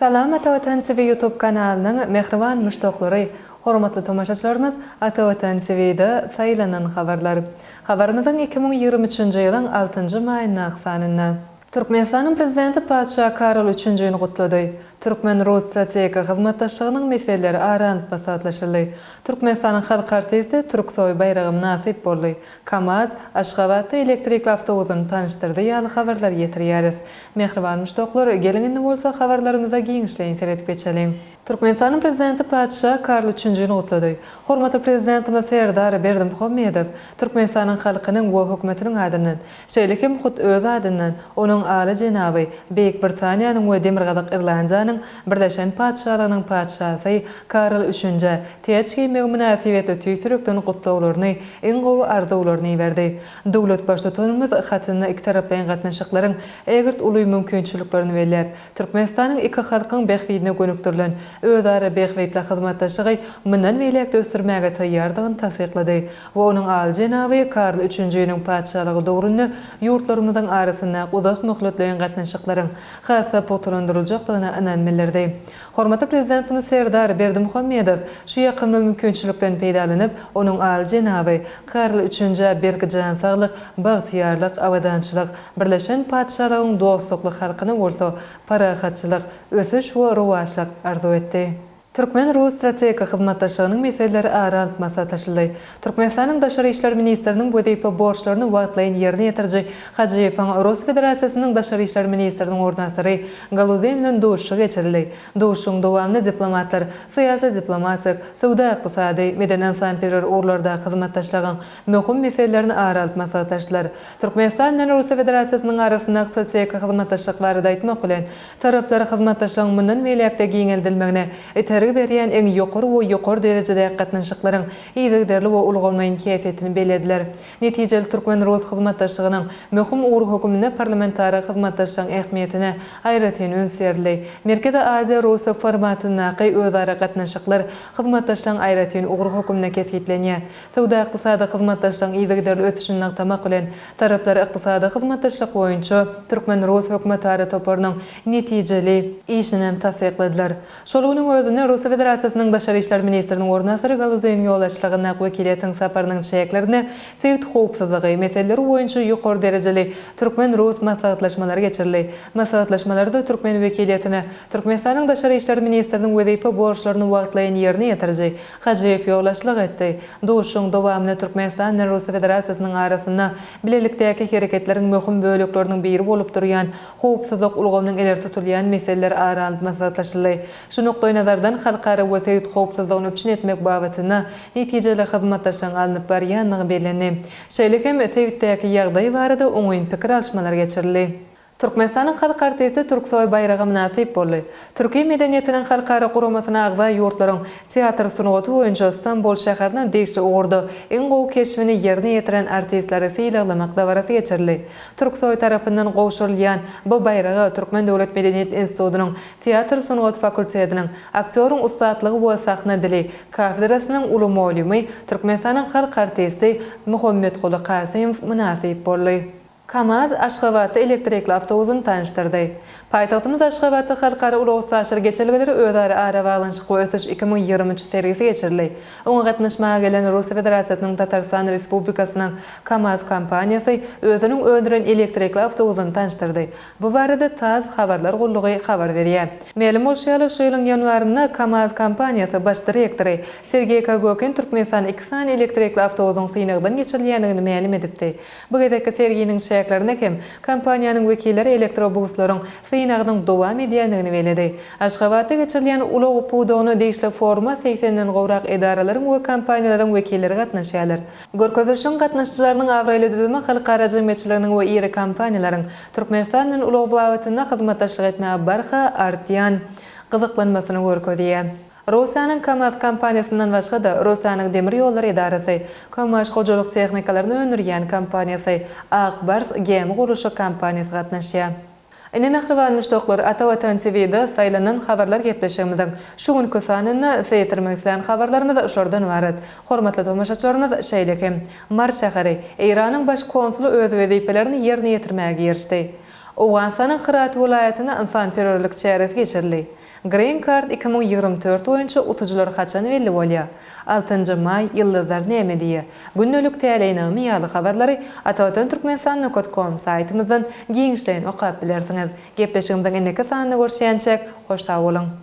Salam Atavatan TV YouTube kanalının mehriban müştaqlary, hormatly tamaşaçylarymyz, Atavatan TV'de saylanan habarlar. Habarymyzyň 2023-nji ýylyň 6-njy maýyna aksanyna. Türkmenistanyň prezidenti Padşah Karol 3-nji ýylyny gutlady. Türkmen-Rus strategik hyzmatdaşlygynyň meselleri aranyp basatlaşyldy. Türkmenistanyň halk artisti Türksoy bayrağym nasip boldy. KAMAZ Aşgabatda elektrikli awtobusyny tanıştyrdy ýaly habarlar ýetirýäris. Mehriban müştaqlar, gelin bolsa habarlarymyza giňişleýin seretip geçelim. Türkmenistanyň prezidenti Padşah Karol 3-nji ýylyny gutlady. Hormatly prezidentimiz Serdar Berdimuhammedow Türkmenistanyň halkynyň we hökümetiniň adynyň, şeýlekim hut öz adynyň, onuň aly jenaby Beýik Britaniýanyň we Demirgazyk Irlandiýanyň Birleşen Padşahlygynyň padşahsy Karol 3-nji teýçi münasibetli tüýsürekden gutlawlaryny, iň gowy arzularyny berdi. Dowlat başlygyny hatyny iki tarapdan gatnaşyklaryň egirt uly mümkinçiliklerini belläp, Türkmenistanyň iki halkyň behwidine gönükdirilen özara behwidli hyzmatdaşlygy mundan beýlekde ösürmäge taýýardygyny tasdiklady we onuň aly jenaby Karol 3-nji ýylyň padşahlygy döwründe ýurtlarymyzyň arasynda uzak möhletleýän gatnaşyklaryň hassa potulandyryljakdygyna inam bildirdi. Hormatly prezidentimiz Serdar Berdimuhammedow şu ýakyn mümkinçilikden peýdalanyp, onuň aly jenaby Karol 3-nji berkijan saglyk, bagtyarlyk, awadançylyk, Birleşen Padşahlygyň dostlukly halkyny bolsa parahatçylyk, ösüş we rowaçlyk arzu etdi. Türkmen-Rus strategik hyzmatdaşlygynyň meselleri aranyp masatlaşyldy. Türkmenistanyň Daşary işler ministriniň wezipä borçlaryny wagtlaýan ýerine ýetirjek Hajiýewiň Rus Federatsiýasynyň Daşary işler ministriniň ornasary Galuzen bilen duşuşy geçirildi. Duşuşyň dowamly diplomatlar, syýasy diplomatik, sowda ykdysady, meden sanperer urlarda hyzmatdaşlygyň möhüm meselelerini aranyp masatlaşdylar. Türkmenistan bilen Rus Federatsiýasynyň arasynda strategik hyzmatdaşlyk barada aýtmak bilen taraplar hyzmatdaşlygyň mundan beýlekde giňeldilmegine berýän eň ýokary we ýokary derejede gatnaşyklaryň ýygyderli we ulgamlaýan käýfiýetini belediler. Netijeli Türkmen-Rus hyzmatdaşlygynyň möhüm ugur hökümine parlamentary hyzmatdaşlygyň ähmiýetine aýratyn öňserildi. Merkezi Aziýa Russiýa formatyndaky özara gatnaşyklar hyzmatdaşlygyň aýratyn ugur hökümine kesgitlenýär. Sowda ykdysady hyzmatdaşlygyň ýygyderli ösüşini agtamak bilen taraplar ykdysady hyzmatdaşlyk boýunça Türkmen-Rus hökümetary toparynyň netijeli işini tasdikladiler. Şolugynyň özüne Rus Federatsiýasynyň Daşary işler ministriniň ornasary Galuzen ýolaşlygyna wekiliýetiň saparynyň çeýeklerini sewit howpsuzlygy meseleleri boýunça ýokary derejeli Türkmen-Rus maslahatlaşmalary geçirildi. Maslahatlaşmalarda Türkmen wekiliýetine Türkmenistanyň Daşary işler ministriniň wezipä borçlaryny wagtlaýan ýerine ýetirjek Hajiýew ýolaşlyk etdi. Duşuşyň dowamly Türkmenistan bilen Rus Federatsiýasynyň arasynda bilelikdäki hereketleriň möhüm bölekleriniň biri bolup durýan howpsuzlyk ulgamynyň eler tutulýan meseleler aranyp maslahatlaşyldy. Şu nokta nazardan halkara we sewit howpsuzlygyny üçin etmek babatyna netijeli hyzmatdaşlygyň alınıp barýanlygy bellenip, şeýlekem sewitdäki ýagdaý barada oňaýyn pikir alşmalary geçirildi. Türkmenistanyň halk artisti Türksoy bayrağym nasip boldy. Türkiýe medeniýetiniň halkara guramasyna agza ýurtlaryň teatr sunugaty boýunça Istanbul şäheriniň degişli ugurda eň gowy keşfini ýerine ýetiren artistlary syýlamak dawarasy geçirildi. Türksoy tarapyndan gowşurulýan bu bayragy Türkmen Döwlet Medeniýet Institutynyň teatr sunugaty fakultetiniň aktýoryň ustadlygy we sahna dili kafedrasynyň uly mowlumy Türkmenistanyň halk artisti Muhammed Guly Kasymow munasip boldy. KAMAZ Aşgabatda elektrikli awtobusyny tanıştyrdy. Paýtagtymyz Aşgabatda halkara ulug taşyr geçelbeleri özara ara baglanyşyk ösüş 2023 sergisi geçirildi. Oňa gatnaşmaga gelen Russiýa Federatsiýasynyň Tatarstan Respublikasynyň KAMAZ kompaniýasy özüniň öndüren elektrikli awtobusyny tanıştyrdy. Bu barada TASS habarlar gullugy habar berýär. Melim bolşýaly şu ýylyň ýanwarynda KAMAZ kompaniýasy baş direktory Sergey Kagokin Türkmenistan 2 san elektrikli awtobusyň synagdan geçirilýändigini melim edipdi. Bu gedeki sergiýiniň şäherlerinde hem kompaniýanyň wekilleri elektrobuslaryň synagynyň dowam edýändigini beledi. Aşgabatda geçirilýän ulug puwdogyny degişli forma 80den gowrak edaralaryň we kompaniýalaryň wekilleri gatnaşýarlar. Görkezişiň gatnaşçylarynyň awraýly düzümi halkara jemgyýetçiliginiň we iri kompaniýalaryň Türkmenistanyň ulug bawatyna hyzmatdaşlyk etmäge barha artýan gyzyklanmasyny görkezýär. Russiýanyň KAMAZ kompaniýasyndan başga da Russiýanyň demir ýolları edarasy, Kamaş hojalyk technikalaryny öndürýän kompaniýasy, Akbars gemi guruşy kompaniýasy gatnaşýar. Ene mehriban müştaqlar Atavatan TV'de saylanan habarlar gepleşigimiziň şu günkü sanyny seýtirmek isleýän habarlarymyz şordan barat. Hormatly tamaşaçylarymyz şeýlekem Mar şäheri Iranyň baş konsulu öz wezipelerini ýerine ýetirmäge erişdi. Owganistanyň Hırat vilayatyna insan terörlük çäresi geçirildi. Green Card 2024 boýunça utujulary haçan belli bolýar. 6 may ýyldızlar näme diýe? Günnülük täleýnami ýaly habarlary atawatantürkmenstan.com saýtymyzdan giňişden okap bilersiňiz. Gepleşigimizden enneki sanyny görüşýänçek hoş sag bolun.